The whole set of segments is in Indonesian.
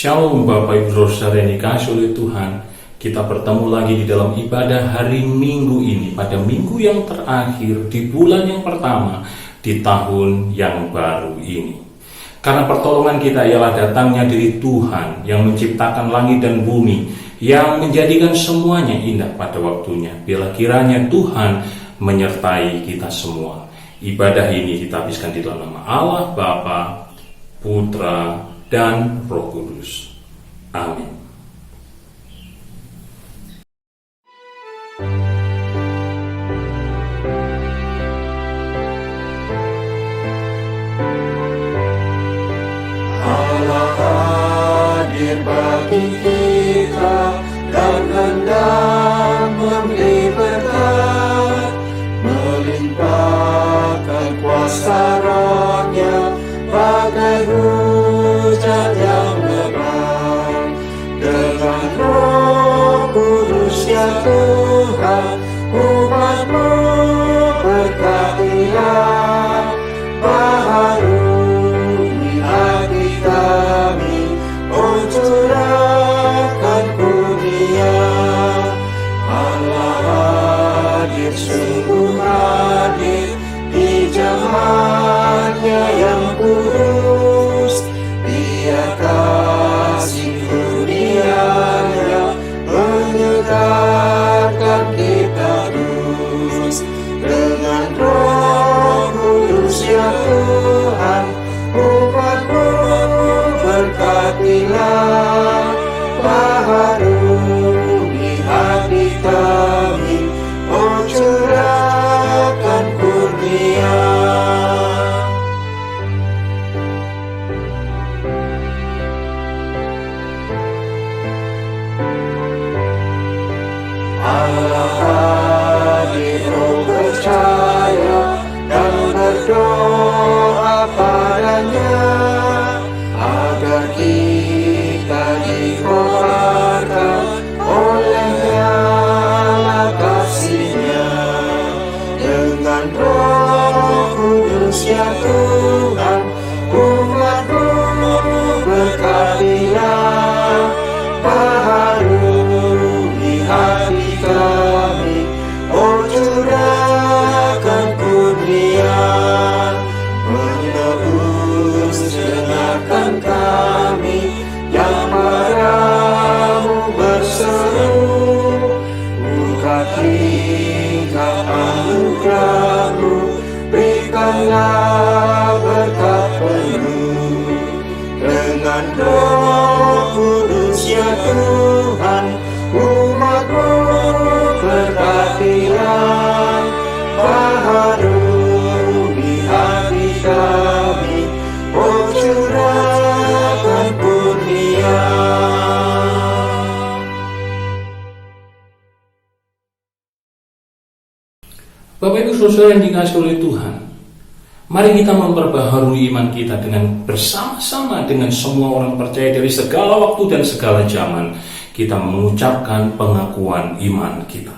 Shalom Bapak Ibu Saudara yang dikasihi oleh Tuhan. Kita bertemu lagi di dalam ibadah hari Minggu ini, pada minggu yang terakhir di bulan yang pertama di tahun yang baru ini. Karena pertolongan kita ialah datangnya dari Tuhan yang menciptakan langit dan bumi, yang menjadikan semuanya indah pada waktunya. Bila kiranya Tuhan menyertai kita semua. Ibadah ini kita habiskan di dalam nama Allah Bapa, Putra, dan Roh Kudus. Amin. Allah hadir bagi kita dan hendak memberi berkat, melimpahkan kuasa Roh-Nya bagai hujan yang lebat. Dengan Roh Kudus ya Tuhan, umat-Mu berkatilah, baharui hati kami, oh curahkan kurnia. Allah hadir, sungguh hadir di jemaat-Nya yang kudus. Biar kasih kurnia-Nya menyegarkan kita terus. Dengan Roh Kudus ya Tuhan, umat-Mu berkatilah, baharui hati kami, oh curahkan kurnia. Allah hadir, oh percaya dan berdoa padanya, agar kita dikobarkan oleh nyala kasih-Nya. Dengan Roh Kudus ya Tuhan, umat-Mu berkatilah, baharui hati kami, oh curahkan kurnia. Menebus dengarkan kami yang marah-Mu berseru, buka tingkap anugerah-Mu, berikanlah berkat penuh. Dengan Roh Kudus ya Tuhan, umat-Mu berkatilah, baharui hati kami, oh curahkan kurnia. Bapak Ibu Saudara yang dikasihi oleh Tuhan, mari kita memperbaharui iman kita dengan bersama-sama dengan semua orang percaya dari segala waktu dan segala zaman. Kita mengucapkan pengakuan iman kita.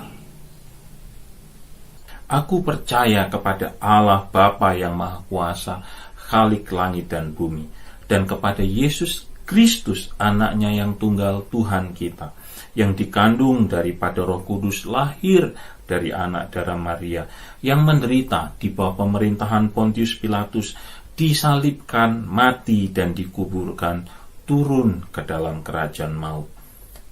Aku percaya kepada Allah Bapa yang Maha Kuasa, Khalik langit dan bumi, dan kepada Yesus Kristus, Anaknya yang tunggal Tuhan kita, yang dikandung daripada Roh Kudus, lahir dari anak darah Maria, yang menderita di bawah pemerintahan Pontius Pilatus, disalibkan, mati, dan dikuburkan, turun ke dalam kerajaan maut.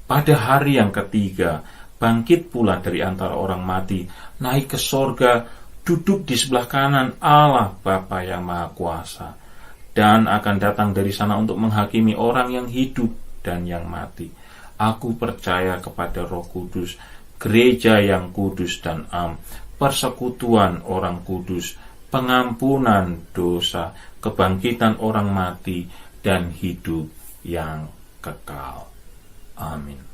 Pada hari yang ketiga, bangkit pula dari antara orang mati, naik ke sorga, duduk di sebelah kanan Allah Bapa yang Maha Kuasa, dan akan datang dari sana untuk menghakimi orang yang hidup dan yang mati. Aku percaya kepada Roh Kudus, gereja yang kudus dan am, persekutuan orang kudus, pengampunan dosa, kebangkitan orang mati, dan hidup yang kekal. Amin.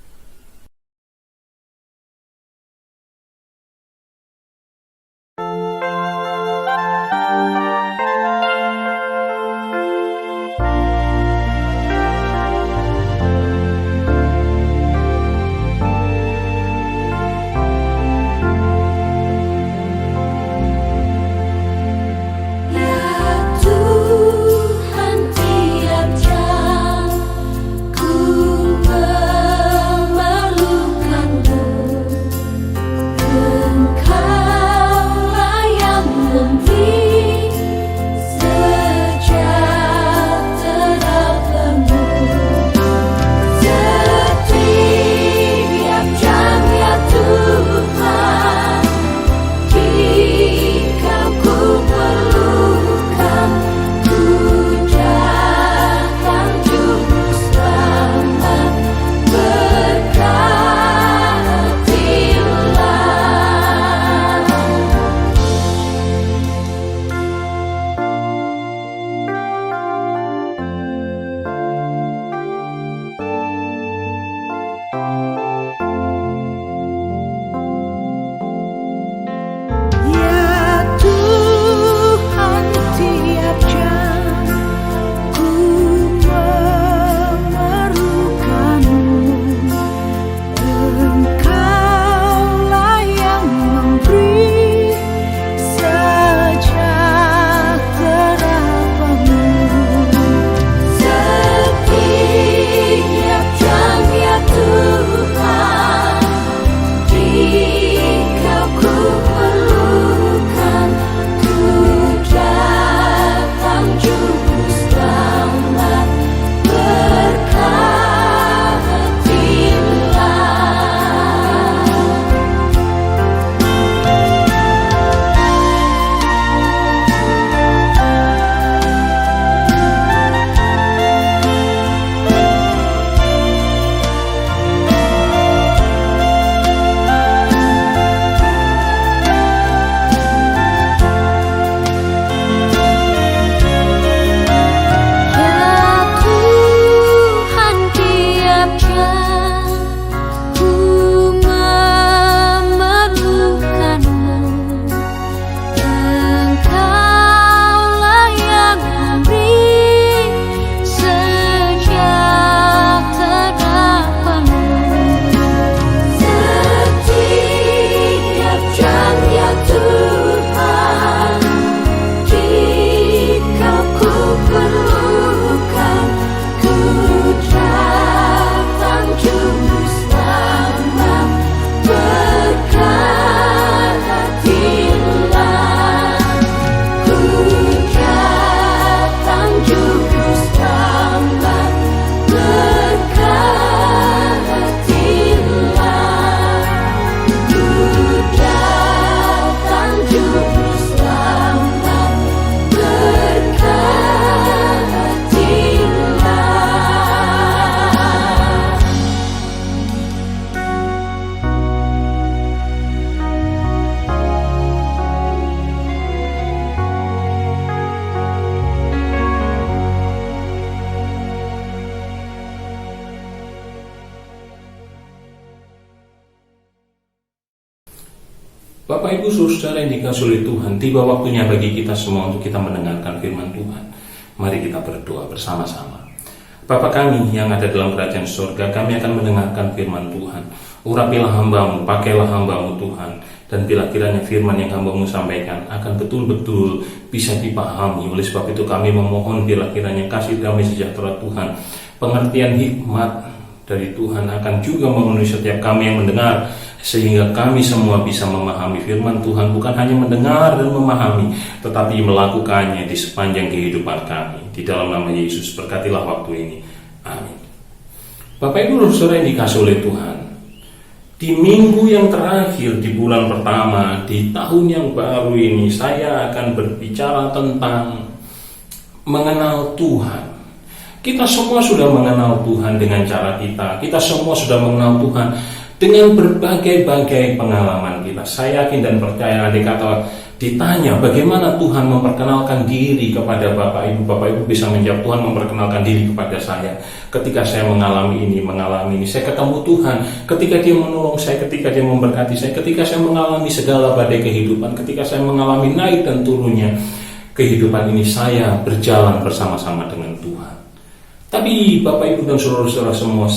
Bapak Ibu Saudara yang dikasihi oleh Tuhan, tiba waktunya bagi kita semua untuk kita mendengarkan firman Tuhan. Mari kita berdoa bersama-sama. Bapa kami yang ada dalam kerajaan surga, kami akan mendengarkan firman Tuhan. Urapilah hamba-Mu, pakailah hamba-Mu Tuhan, dan bila kiranya firman yang hamba-Mu sampaikan akan betul-betul bisa dipahami. Oleh sebab itu kami memohon bila kiranya kasih damai sejahtera Tuhan, pengertian hikmat dari Tuhan akan juga memenuhi setiap kami yang mendengar, sehingga kami semua bisa memahami firman Tuhan, bukan hanya mendengar dan memahami, tetapi melakukannya di sepanjang kehidupan kami. Di dalam nama Yesus, berkatilah waktu ini. Amin. Bapak Ibu Saudara yang dikasihi oleh Tuhan, di minggu yang terakhir di bulan pertama di tahun yang baru ini, saya akan berbicara tentang mengenal Tuhan. Kita semua sudah mengenal Tuhan dengan cara kita. Kita semua sudah mengenal Tuhan dengan berbagai-bagai pengalaman kita. Saya yakin dan percaya, andai kata ditanya bagaimana Tuhan memperkenalkan diri kepada Bapak Ibu bisa menjawab, Tuhan memperkenalkan diri kepada saya ketika saya mengalami ini. Saya ketemu Tuhan ketika Dia menolong saya, ketika Dia memberkati saya, ketika saya mengalami segala badai kehidupan, ketika saya mengalami naik dan turunnya kehidupan ini, saya berjalan bersama-sama dengan Tuhan. Tapi Bapak Ibu dan saudara-saudara semua,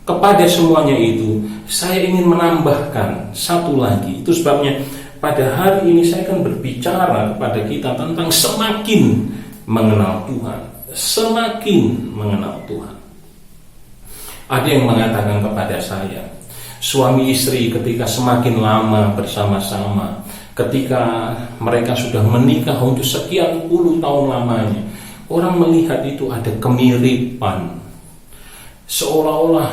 kepada semuanya itu saya ingin menambahkan satu lagi. Itu sebabnya pada hari ini saya akan berbicara kepada kita tentang semakin mengenal Tuhan. Semakin mengenal Tuhan. Ada yang mengatakan kepada saya, suami istri ketika semakin lama bersama-sama, ketika mereka sudah menikah untuk sekian puluh tahun lamanya, orang melihat itu ada kemiripan, seolah-olah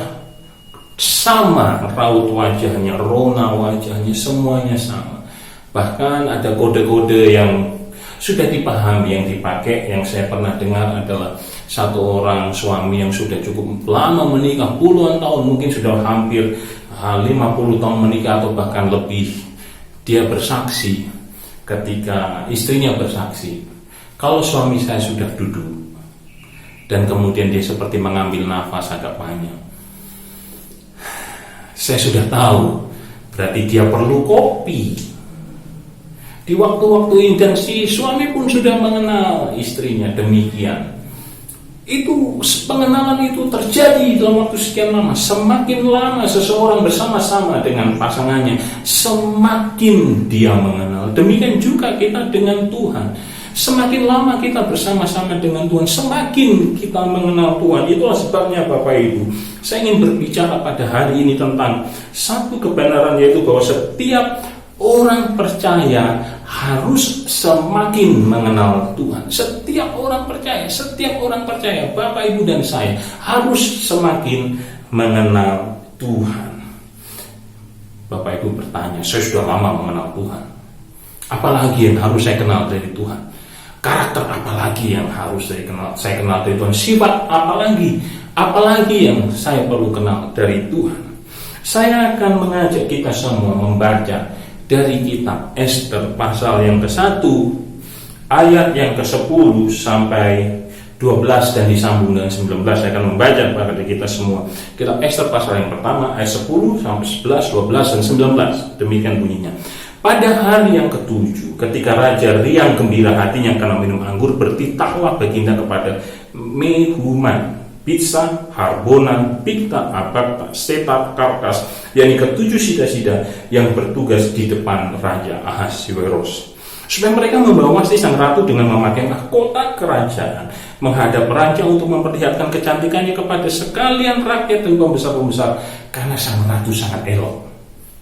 sama raut wajahnya, rona wajahnya, semuanya sama. Bahkan ada kode-kode yang sudah dipahami, yang dipakai. Yang saya pernah dengar adalah satu orang suami yang sudah cukup lama menikah, puluhan tahun, mungkin sudah hampir 50 tahun menikah atau bahkan lebih. Dia bersaksi ketika istrinya bersaksi, kalau suami saya sudah duduk dan kemudian dia seperti mengambil nafas agak panjang, saya sudah tahu berarti dia perlu kopi. Di waktu-waktu ini, dan si suami pun sudah mengenal istrinya demikian. Itu pengenalan itu terjadi dalam waktu sekian lama. Semakin lama seseorang bersama-sama dengan pasangannya, semakin dia mengenal. Demikian juga kita dengan Tuhan. Semakin lama kita bersama-sama dengan Tuhan, semakin kita mengenal Tuhan. Itulah sebabnya Bapak Ibu, saya ingin berbicara pada hari ini tentang satu kebenaran, yaitu bahwa setiap orang percaya harus semakin mengenal Tuhan. Setiap orang percaya, Bapak Ibu dan saya harus semakin mengenal Tuhan. Bapak Ibu bertanya, saya sudah lama mengenal Tuhan, apalagi yang harus saya kenal dari Tuhan? Karakter apalagi yang harus saya kenal dari Tuhan? Sifat apalagi yang saya perlu kenal dari Tuhan? Saya akan mengajak kita semua membaca dari kitab Ester pasal yang ke-1 ayat yang ke-10 sampai 12 dan disambung dengan 19. Saya akan membaca kepada kita semua kitab Ester pasal yang pertama ayat 10 sampai 11, 12 dan 19. Demikian bunyinya. Pada hari yang ke-7, ketika raja riang gembira hatinya karena minum anggur, bertitahlah baginda kepada Mehuman, Bitsa, Harbona, Bigta, Abagta, Setar, Karkas, yakni ke-7 sida-sida yang bertugas di depan Raja Ahasveros, supaya mereka membawa wasti sang ratu dengan memakai mahkota kerajaan menghadap raja untuk memperlihatkan kecantikannya kepada sekalian rakyat dan pembesar-pembesar, karena sang ratu sangat elok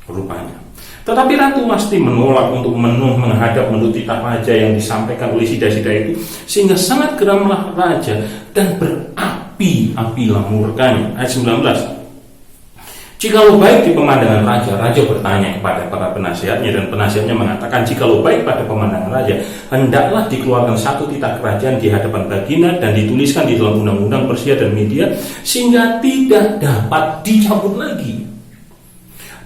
rupanya. Tetapi Ratu Wasti menolak untuk menghadap menurut titah raja yang disampaikan oleh sida-sida itu, sehingga sangat geramlah raja dan berapi-apilah murkanya. Ayat 19. Jikalau baik di pemandangan raja, raja bertanya kepada para penasihatnya, dan penasihatnya mengatakan, jikalau baik pada pemandangan raja, hendaklah dikeluarkan satu titah kerajaan di hadapan baginda dan dituliskan di dalam undang-undang Persia dan Media, sehingga tidak dapat dicabut lagi,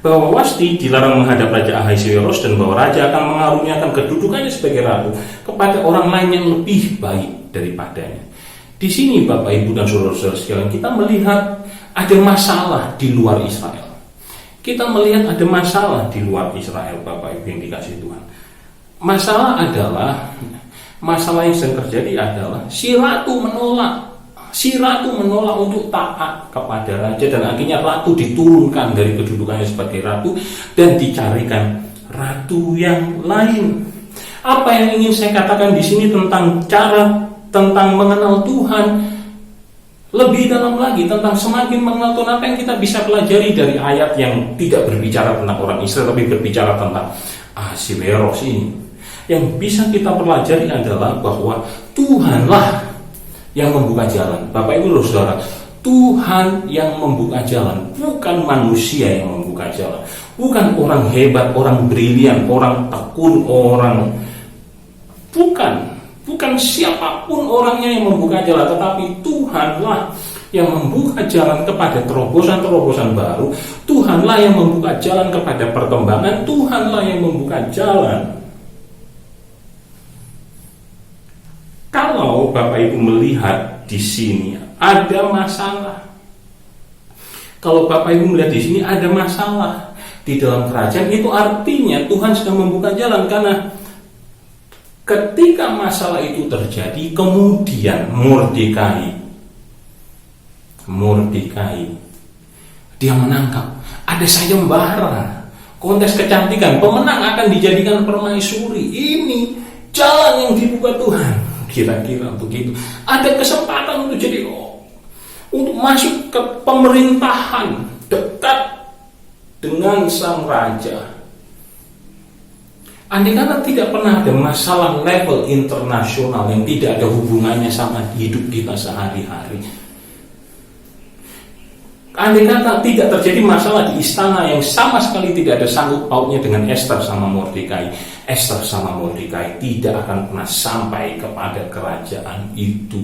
bahwa Wasti dilarang menghadap Raja Ahasveros, dan bahwa raja akan mengaruniakan kedudukannya sebagai ratu kepada orang lain yang lebih baik daripadanya. Di sini Bapak Ibu dan saudara-saudara sekalian, kita melihat ada masalah di luar Israel. Kita melihat ada masalah di luar Israel, Bapak Ibu yang dikasihi Tuhan. Masalah yang sedang terjadi adalah si ratu menolak untuk taat kepada raja, dan akhirnya ratu diturunkan dari kedudukannya sebagai ratu dan dicarikan ratu yang lain. Apa yang ingin saya katakan di sini tentang mengenal Tuhan? lebih dalam lagi tentang semakin mengenal Tuhan, apa yang kita bisa pelajari dari ayat yang tidak berbicara tentang orang Israel, tapi berbicara tentang Ahasveros ini. Yang bisa kita pelajari adalah bahwa Tuhanlah yang membuka jalan. Bapak Ibu Saudara, Tuhan yang membuka jalan, bukan manusia yang membuka jalan. Bukan orang hebat, orang brilian, orang tekun, bukan siapapun orangnya yang membuka jalan, tetapi Tuhanlah yang membuka jalan kepada terobosan-terobosan baru. Tuhanlah yang membuka jalan kepada perkembangan. Tuhanlah yang membuka jalan. Kalau Bapak Ibu melihat di sini ada masalah, kalau Bapak Ibu melihat di sini ada masalah di dalam kerajaan, itu artinya Tuhan sedang membuka jalan. Karena ketika masalah itu terjadi, kemudian Mordekai dia menangkap ada sayembara, kontes kecantikan, pemenang akan dijadikan permaisuri. Ini jalan yang dibuka Tuhan, kira-kira begitu. Ada kesempatan untuk untuk masuk ke pemerintahan, dekat dengan sang raja. Andai kata tidak pernah ada masalah level internasional yang tidak ada hubungannya sama hidup kita sehari-hari, andai kata tidak terjadi masalah di istana yang sama sekali tidak ada sangkut pautnya dengan Esther sama Mordekai, Esther sama Mordekai tidak akan pernah sampai kepada kerajaan itu.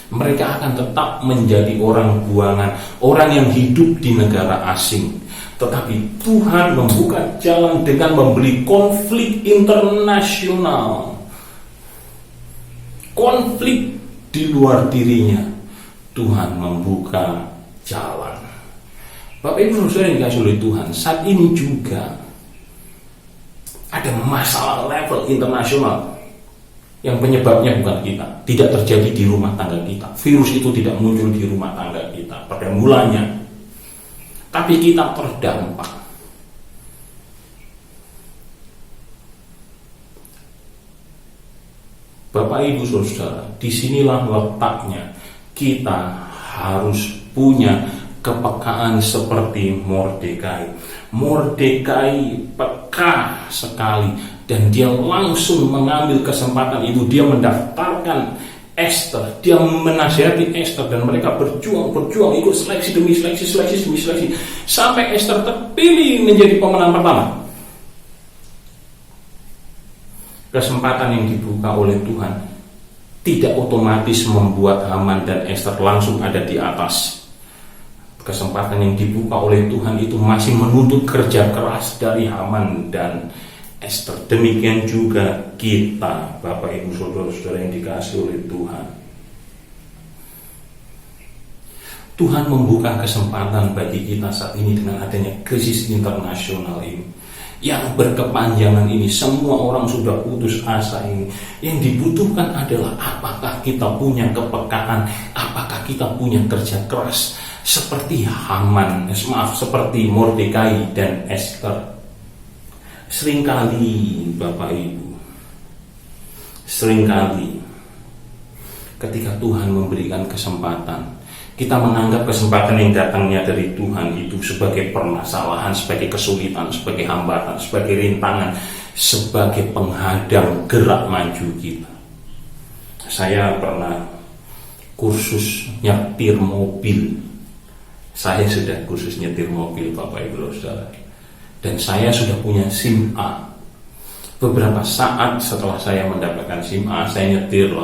Mereka akan tetap menjadi orang buangan, orang yang hidup di negara asing. Tetapi Tuhan membuka jalan dengan memberi konflik internasional, konflik di luar dirinya. Tuhan membuka jalan. Bapak Ibu Saudara yang dikasihi oleh Tuhan, saat ini juga ada masalah level internasional yang penyebabnya bukan kita, tidak terjadi di rumah tangga kita. Virus itu tidak muncul di rumah tangga kita pada mulanya, tapi kita terdampak. Bapak Ibu Saudara, disinilah letaknya kita harus punya kepekaan seperti Mordekai. Mordekai peka sekali dan dia langsung mengambil kesempatan itu. Dia mendaftarkan Esther, dia menasihati Esther, dan mereka berjuang ikut seleksi demi seleksi sampai Esther terpilih menjadi pemenang pertama. Kesempatan yang dibuka oleh Tuhan tidak otomatis membuat Haman dan Esther langsung ada di atas. Kesempatan yang dibuka oleh Tuhan itu masih menuntut kerja keras dari Haman dan Esther. Demikian juga kita, Bapak Ibu Saudara-saudara yang dikasihi oleh Tuhan. Tuhan membuka kesempatan bagi kita saat ini dengan adanya krisis internasional ini yang berkepanjangan ini. Semua orang sudah putus asa ini. Yang dibutuhkan adalah apakah kita punya kepekaan, apakah kita punya kerja keras seperti seperti Mordekai dan Esther. Seringkali Bapak Ibu, ketika Tuhan memberikan kesempatan, kita menganggap kesempatan yang datangnya dari Tuhan itu sebagai permasalahan, sebagai kesulitan, sebagai hambatan, sebagai rintangan, sebagai penghadang gerak maju kita. Saya pernah kursus nyetir mobil. Saya sudah kursus nyetir mobil, Bapak Ibu Saudara. Dan saya sudah punya SIM A. Beberapa saat setelah saya mendapatkan SIM A, saya nyetir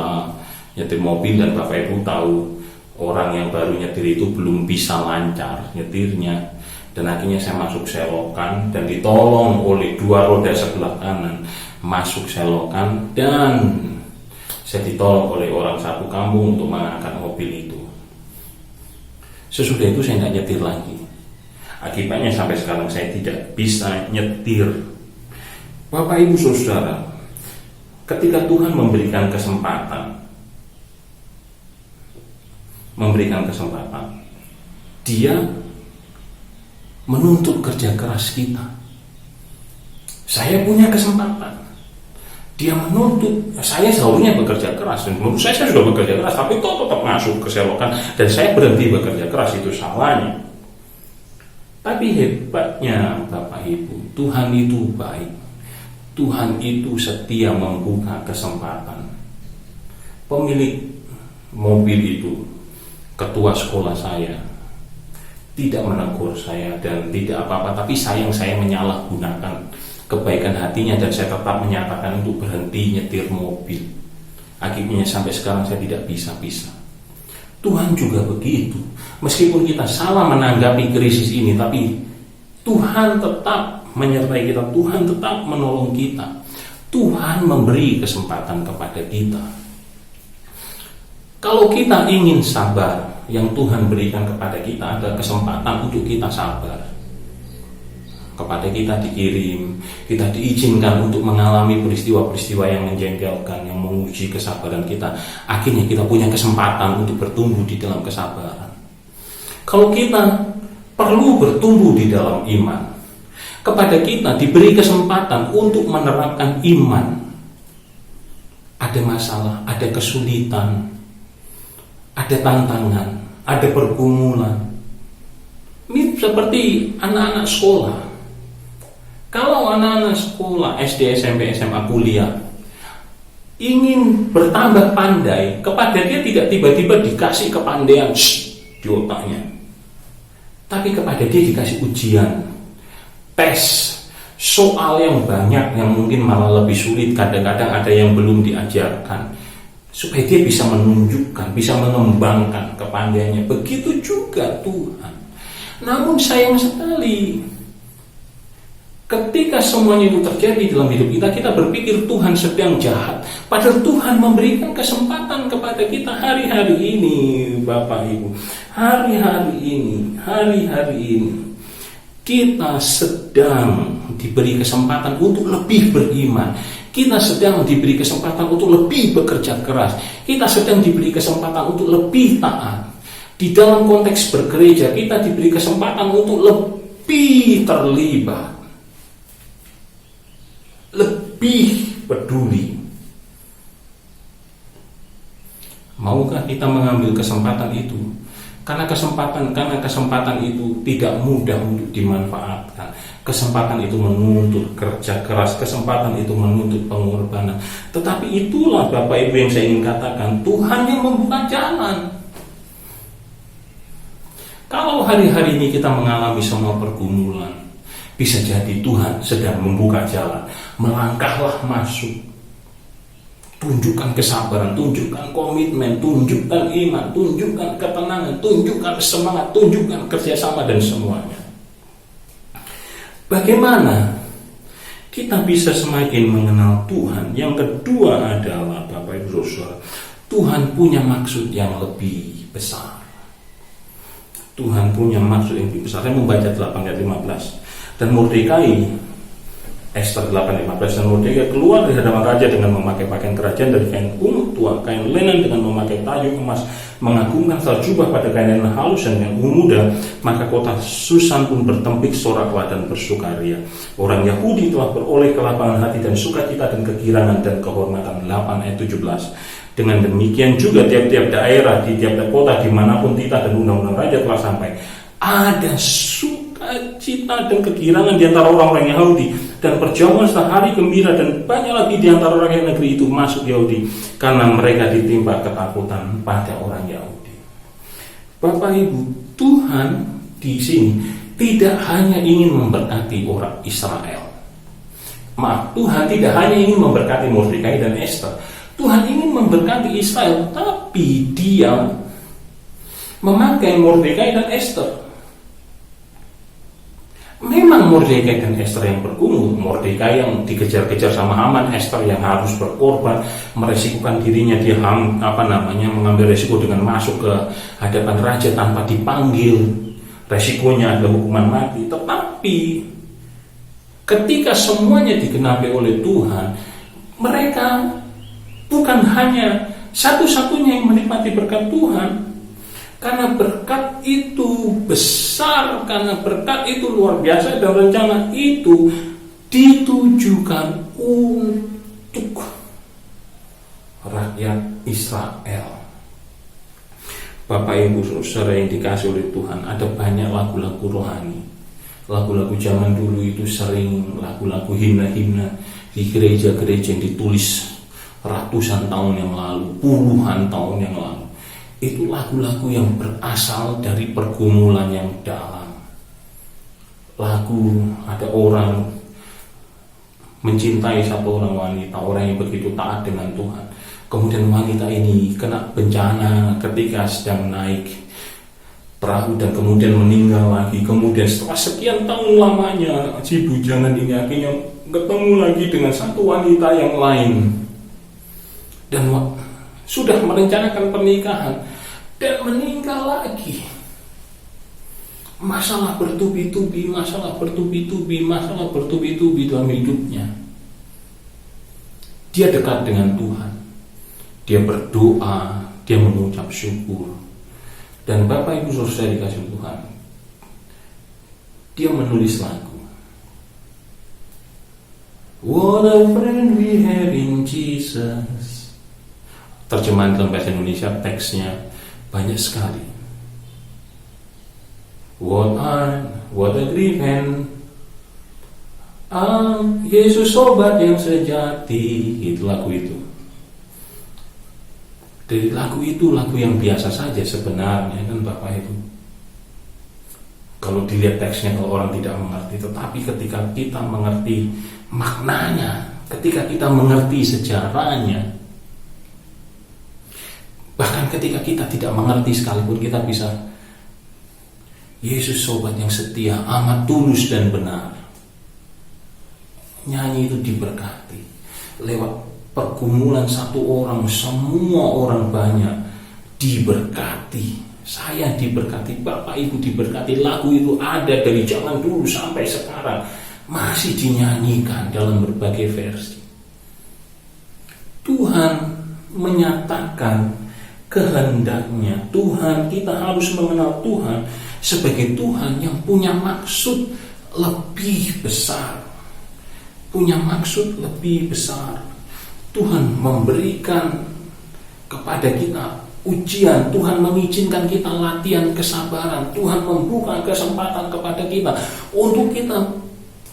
mobil, dan Bapak Ibu tahu orang yang baru nyetir itu belum bisa lancar nyetirnya. Dan akhirnya saya masuk selokan dan ditolong oleh dua roda sebelah kanan masuk selokan, dan saya ditolong oleh orang satu kampung untuk mengangkat mobil itu. Sesudah itu saya tidak nyetir lagi. Akibatnya sampai sekarang saya tidak bisa nyetir. Bapak Ibu Saudara, ketika Tuhan memberikan kesempatan, Dia menuntut kerja keras kita. Saya punya kesempatan, Dia menuntut, saya seharusnya bekerja keras, dan menurut saya sudah bekerja keras, tapi tetap masuk ke selokan, dan saya berhenti bekerja keras, itu salahnya. Tapi hebatnya Bapak Ibu, Tuhan itu baik. Tuhan itu setia membuka kesempatan. Pemilik mobil itu, ketua sekolah saya, tidak menegur saya dan tidak apa-apa, tapi sayang saya menyalahgunakan kebaikan hatinya dan saya tetap menyatakan untuk berhenti nyetir mobil. Akhirnya sampai sekarang saya tidak bisa. Tuhan juga begitu. Meskipun kita salah menanggapi krisis ini, tapi Tuhan tetap menyertai kita, Tuhan tetap menolong kita. Tuhan memberi kesempatan kepada kita. Kalau kita ingin sabar, yang Tuhan berikan kepada kita adalah kesempatan untuk kita sabar. Kepada kita dikirim, kita diizinkan untuk mengalami peristiwa-peristiwa yang menjengkelkan, yang menguji kesabaran kita. Akhirnya kita punya kesempatan untuk bertumbuh di dalam kesabaran. Kalau kita perlu bertumbuh di dalam iman, kepada kita diberi kesempatan untuk menerapkan iman. Ada masalah, ada kesulitan, ada tantangan, ada pergumulan. Ini seperti anak-anak sekolah. Kalau anak-anak sekolah SD, SMP, SMA, kuliah ingin bertambah pandai, kepada dia tidak tiba-tiba dikasih kepandaian di otaknya, tapi kepada dia dikasih ujian, tes, soal yang banyak, yang mungkin malah lebih sulit, kadang-kadang ada yang belum diajarkan, supaya dia bisa menunjukkan, bisa mengembangkan kepandaiannya. Begitu juga Tuhan. Namun sayang sekali, ketika semuanya itu terjadi dalam hidup kita, kita berpikir Tuhan sedang jahat. Padahal Tuhan memberikan kesempatan kepada kita hari-hari ini, Bapak Ibu. Hari-hari ini, kita sedang diberi kesempatan untuk lebih beriman. Kita sedang diberi kesempatan untuk lebih bekerja keras. Kita sedang diberi kesempatan untuk lebih taat. Di dalam konteks bergereja, kita diberi kesempatan untuk lebih terlibat, lebih peduli. Maukah kita mengambil kesempatan itu? Karena kesempatan itu tidak mudah untuk dimanfaatkan. Kesempatan itu menuntut kerja keras, kesempatan itu menuntut pengorbanan. Tetapi itulah Bapak Ibu yang saya ingin katakan, Tuhan yang membuka jalan. Kalau hari-hari ini kita mengalami semua pergumulan, bisa jadi Tuhan sedang membuka jalan. Melangkahlah masuk. Tunjukkan kesabaran, tunjukkan komitmen, tunjukkan iman, tunjukkan ketenangan, tunjukkan semangat, tunjukkan kerjasama dan semuanya. Bagaimana kita bisa semakin mengenal Tuhan? Yang kedua adalah, Bapak Ibu Saudara, Tuhan punya maksud yang lebih besar. Tuhan punya maksud yang lebih besar. Saya membaca 8 ayat 15. Dan Mordekai, Ester 8:15, dan Mordekai keluar dari hadapan raja dengan memakai pakaian kerajaan dari kain ungu tua, kain lenan dengan memakai tajuk emas, mengagungkan jubah pada kain lenan halus dan yang ungu muda. Maka kota Susan pun bertempik soraklah dan bersukaria. Orang Yahudi telah beroleh kelapangan hati dan sukacita dan kegirangan dan kehormatan. 8 ayat 17. Dengan demikian juga tiap-tiap daerah, di tiap-tiap kota, dimanapun titah dan undang-undang raja telah sampai, ada sukacita dan kegirangan di antara orang-orang Yahudi, dan perjamuan setelah hari gembira, dan banyak lagi di antara orang negeri itu masuk Yahudi, karena mereka ditimpa ketakutan pada orang Yahudi. Bapak Ibu, Tuhan di sini tidak hanya ingin memberkati orang Israel. Tuhan tidak hanya ingin memberkati Mordekai dan Ester. Tuhan ingin memberkati Israel, tapi Dia memakai Mordekai dan Ester. Memang Mordekai dan Ester yang bergumul, Mordekai yang dikejar-kejar sama Haman, Ester yang harus berkorban, meresikukan dirinya, dia mengambil resiko dengan masuk ke hadapan raja tanpa dipanggil. Resikonya adalah hukuman mati. Tetapi ketika semuanya digenapi oleh Tuhan, mereka bukan hanya satu-satunya yang menikmati berkat Tuhan. Karena berkat itu besar, karena berkat itu luar biasa, dan rencana itu ditujukan untuk rakyat Israel. Bapak Ibu Saudara yang dikasih oleh Tuhan, ada banyak lagu-lagu rohani. Lagu-lagu zaman dulu itu sering lagu-lagu himna-himna di gereja-gereja yang ditulis ratusan tahun yang lalu, puluhan tahun yang lalu. Itu lagu-lagu yang berasal dari pergumulan yang dalam. Lagu, ada orang mencintai satu orang wanita, orang yang begitu taat dengan Tuhan. Kemudian wanita ini kena bencana ketika sedang naik perahu dan kemudian meninggal lagi. Kemudian setelah sekian tahun lamanya, si bujangan ini akhirnya ketemu lagi dengan satu wanita yang lain. Dan sudah merencanakan pernikahan dan meninggal lagi. Masalah bertubi-tubi dalam hidupnya. Dia dekat dengan Tuhan. Dia berdoa, dia mengucap syukur. Dan Bapak Ibu Saudara dikasih Tuhan, dia menulis lagu. What a friend we have in Jesus. Terjemahan dalam bahasa Indonesia, teksnya banyak sekali. What a grief and Yesus sobat yang sejati. Itu lagu itu. Dari lagu itu, lagu yang biasa saja sebenarnya kan Bapak Ibu. Kalau dilihat teksnya, kalau orang tidak mengerti. Tetapi ketika kita mengerti maknanya, ketika kita mengerti sejarahnya, bahkan ketika kita tidak mengerti sekalipun, kita bisa, Yesus sobat yang setia, amat tulus dan benar. Nyanyi itu diberkati lewat pergumulan satu orang, semua orang banyak diberkati. Saya diberkati, Bapak Ibu diberkati. Lagu itu ada dari zaman dulu sampai sekarang, masih dinyanyikan dalam berbagai versi. Tuhan menyatakan kehendaknya. Tuhan, kita harus mengenal Tuhan sebagai Tuhan yang punya maksud lebih besar. Punya maksud lebih besar. Tuhan memberikan kepada kita ujian, Tuhan mengizinkan kita latihan kesabaran, Tuhan membuka kesempatan kepada kita untuk kita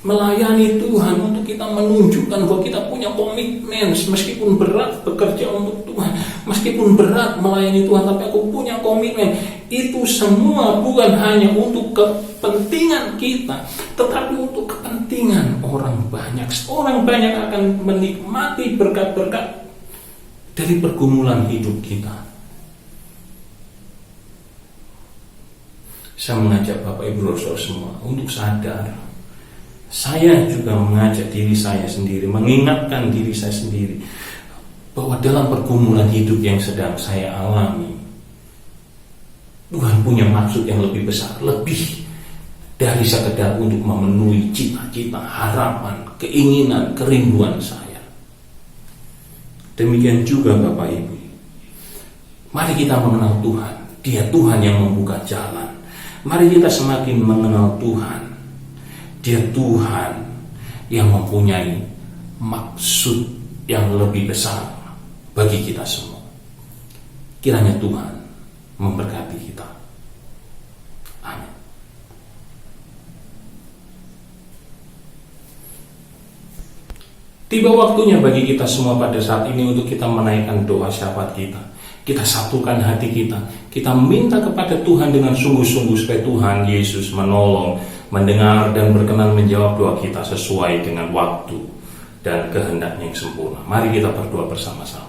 melayani Tuhan, untuk kita menunjukkan bahwa kita punya komitmen. Meskipun berat bekerja untuk Tuhan, meskipun berat melayani Tuhan, tapi aku punya komitmen. Itu semua bukan hanya untuk kepentingan kita, tetapi untuk kepentingan orang banyak. Orang banyak akan menikmati berkat-berkat dari pergumulan hidup kita. Saya mengajak Bapak Ibu Saudara semua untuk sadar. Saya juga mengajak diri saya sendiri, mengingatkan diri saya sendiri bahwa dalam pergumulan hidup yang sedang saya alami, Tuhan punya maksud yang lebih besar, lebih dari sekedar untuk memenuhi cita-cita, harapan, keinginan, kerinduan saya. Demikian juga Bapak Ibu. Mari kita mengenal Tuhan. Dia Tuhan yang membuka jalan. Mari kita semakin mengenal Tuhan. Dia Tuhan yang mempunyai maksud yang lebih besar bagi kita semua. Kiranya Tuhan memberkati kita. Amin. Tiba waktunya bagi kita semua pada saat ini untuk kita menaikkan doa syafaat kita. Kita satukan hati kita. Kita minta kepada Tuhan dengan sungguh-sungguh supaya Tuhan Yesus menolong, mendengar dan berkenan menjawab doa kita sesuai dengan waktu dan kehendaknya yang sempurna. Mari kita berdoa bersama-sama.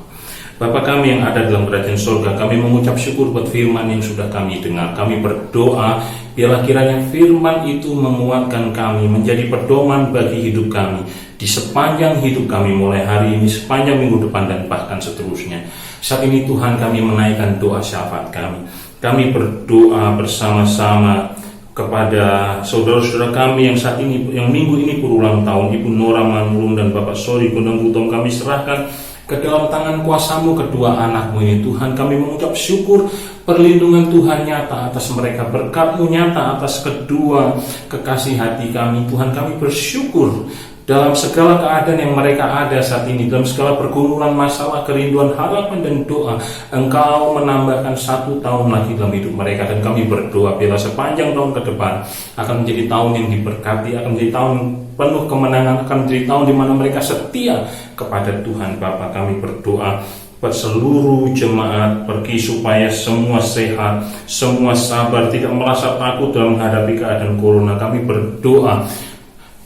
Bapa kami yang ada dalam kerajaan surga, kami mengucap syukur buat firman yang sudah kami dengar. Kami berdoa, biarlah kiranya firman itu menguatkan kami, menjadi pedoman bagi hidup kami di sepanjang hidup kami, mulai hari ini, sepanjang minggu depan, dan bahkan seterusnya. Saat ini Tuhan, kami menaikkan doa syafaat kami. Kami berdoa bersama-sama kepada saudara-saudara kami yang saat ini, yang minggu ini berulang tahun, Ibu Nora Manulung dan Bapak Sori Gondang Butom. Kami serahkan ke dalam tangan kuasa-Mu kedua anakmu ini. Tuhan, kami mengucap syukur perlindungan Tuhan nyata atas mereka, berkat-Mu nyata atas kedua kekasih hati kami. Tuhan, kami bersyukur dalam segala keadaan yang mereka ada saat ini, dalam segala pergumulan, masalah, kerinduan, harapan, dan doa, Engkau menambahkan 1 tahun lagi dalam hidup mereka. Dan kami berdoa bila sepanjang tahun ke depan akan menjadi tahun yang diberkati, akan menjadi tahun penuh kemenangan, akan menjadi tahun di mana mereka setia kepada Tuhan. Bapa, kami berdoa buat seluruh jemaat pergi supaya semua sehat, semua sabar, tidak merasa takut dalam menghadapi keadaan corona. Kami berdoa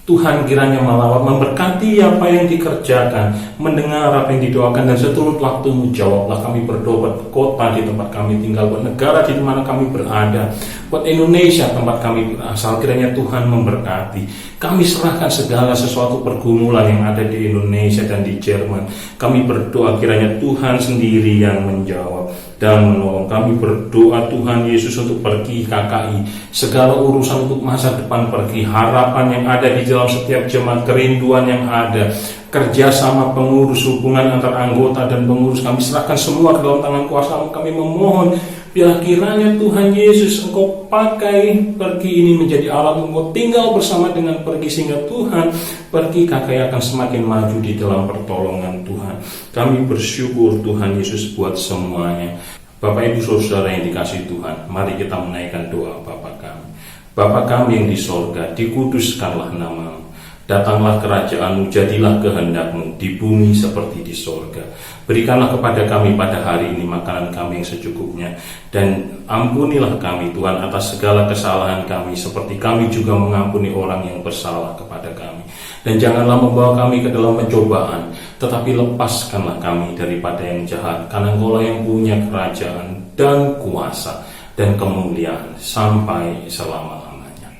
Tuhan kiranya melawat, memberkati apa yang dikerjakan, mendengar apa yang didoakan, dan seturut waktumu jawablah. Kami berdoa buat kota di tempat kami tinggal, buat negara di mana kami berada, buat Indonesia tempat kami berasal. Kiranya Tuhan memberkati. Kami serahkan segala sesuatu pergumulan yang ada di Indonesia dan di Jerman. Kami berdoa kiranya Tuhan sendiri yang menjawab dan menolong. Kami berdoa Tuhan Yesus untuk pergi KKI, segala urusan untuk masa depan pergi, harapan yang ada di dalam setiap jemaat, kerinduan yang ada, kerjasama pengurus, hubungan antar anggota dan pengurus, kami serahkan semua ke dalam tangan kuasa-Mu. Kami memohon biar kiranya Tuhan Yesus Engkau pakai pergi ini menjadi alat, Engkau tinggal bersama dengan pergi, sehingga Tuhan pergi KKI akan semakin maju di dalam pertolongan Tuhan. Kami bersyukur Tuhan Yesus buat semuanya. Bapak Ibu Saudara yang dikasihi Tuhan, mari kita menaikkan doa Bapa kami. Bapa kami yang di sorga, dikuduskanlah nama-Mu. Datanglah kerajaan-Mu, jadilah kehendak-Mu di bumi seperti di sorga. Berikanlah kepada kami pada hari ini makanan kami yang secukupnya, dan ampunilah kami Tuhan atas segala kesalahan kami, seperti kami juga mengampuni orang yang bersalah kepada kami. Dan janganlah membawa kami ke dalam pencobaan, tetapi lepaskanlah kami daripada yang jahat, karena Engkau yang punya kerajaan dan kuasa dan kemuliaan sampai selama-lamanya.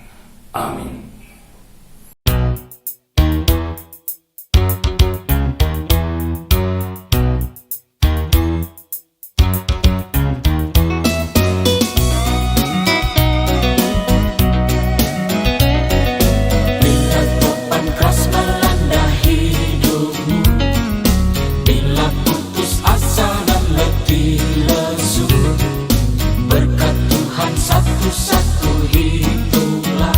Amin. Satu-satu hitunglah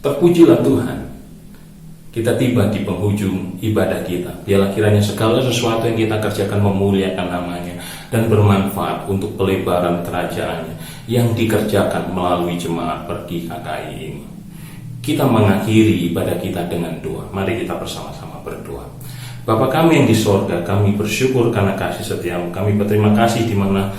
Terpujilah Tuhan. Kita tiba di penghujung ibadah kita. Biarlah kiranya segala sesuatu yang kita kerjakan memuliakan namanya dan bermanfaat untuk pelebaran kerajaannya yang dikerjakan melalui jemaat Pergi KKI ini. Kita mengakhiri ibadah kita dengan doa. Mari kita bersama-sama berdoa. Bapa kami yang di sorga, kami bersyukur karena kasih setiamu. Kami berterima kasih di mana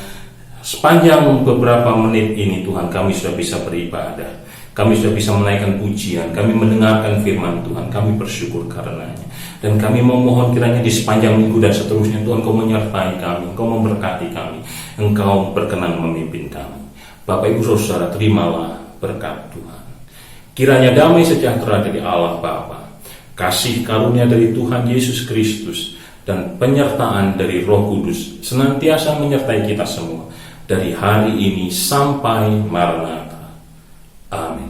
sepanjang beberapa menit ini Tuhan kami sudah bisa beribadah. Kami sudah bisa menaikkan pujian, kami mendengarkan firman Tuhan, kami bersyukur karenanya. Dan kami memohon kiranya di sepanjang minggu dan seterusnya Tuhan Kau menyertai kami, Kau memberkati kami, Engkau berkenan memimpin kami. Bapak Ibu Saudara, terimalah berkat Tuhan. Kiranya damai sejahtera dari Allah Bapa, kasih karunia dari Tuhan Yesus Kristus, dan penyertaan dari Roh Kudus senantiasa menyertai kita semua dari hari ini sampai Maranatha. Amin.